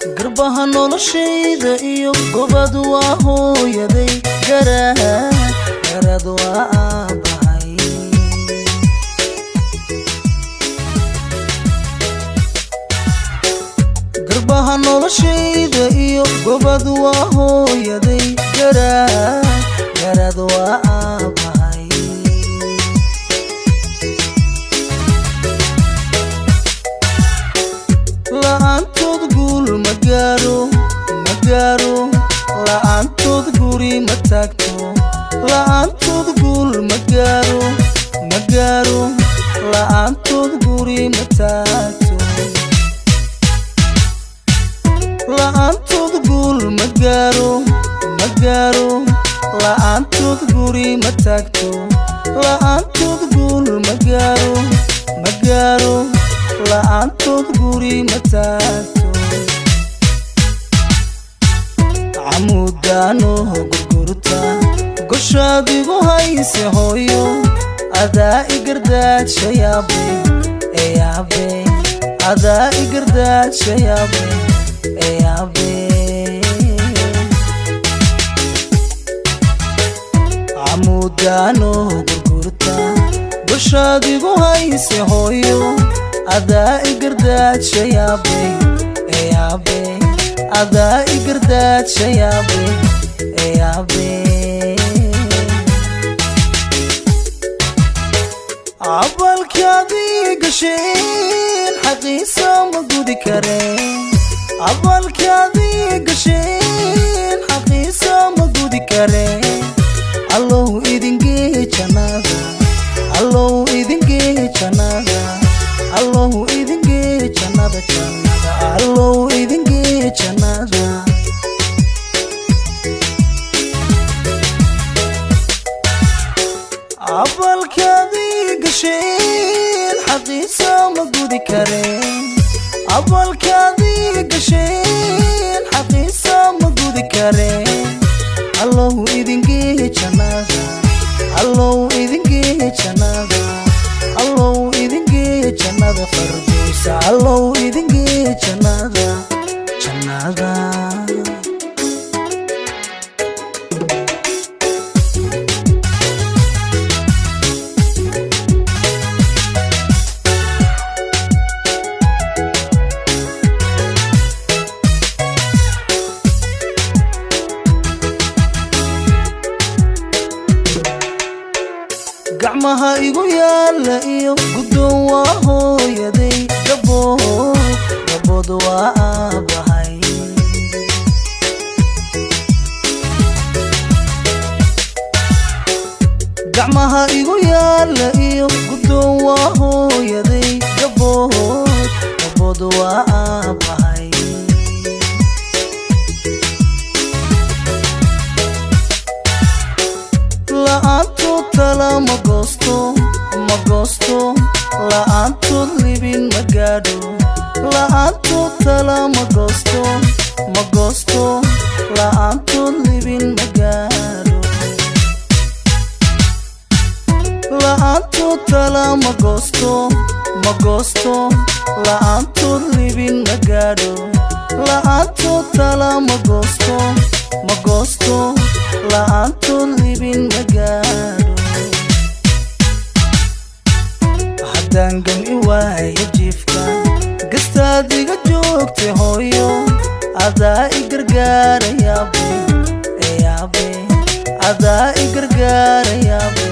قربها noloshayda iyo gobadu waa hooyaday garad waa aabahay قربها noloshayda iyo gobadu waa hooyaday garad waa aabahay la'aantood guul ma gaaro la'aantood guri ma taagto la'aantood guul ma gaaro la'aantood guri ma taagto la'aantood guul ma gaaro la'aantood guri ma taagto la'aantood guul ma gaaro la'aantood guri ma taagto camudaano gurgurta goshaadigu hayse hooyo adaa igardaadsha yaabe adaa igardaadsha yaabe camudaano gurgurta goshaadigu hayse hooyo adaa igardaadsha yaabe adaa igardaadsha yaabe cabalkaadii gasheen xaqiisa ma gudi kareen cabalkaadii gasheen xaqiisa ma gudi kareen allow idingee jannada allow idingee jannada allow idingee jannada allow idingee jannada cabalkaadii gasheen xaqiisa ma gudi kareen cabalkaadii gasheen xaqiisa ma gudi kareen allow idingee jannada allow idingee jannada allow idingee jannada fardowsa allow idingee jannada gacmaha igu yaala iyo guddoon waa hooyaday gabood waa aabahay gacmaha igu yaala iyo guddoon waa hooyaday gabood waa aabahay la'aantood tala ma goosto la'aantood libin ma gaadho la'aantood tala ma goosto la'aantood libin ma gaadho la'aantood tala ma goosto la'aantood libin ma gaadho la'aantood tala ma goosto la'aantood libin ma gaadho haddaan gami waaya jiifka gastaad iga joogtay hooyo adaa igargaara yaabe adaa igargaara yaabe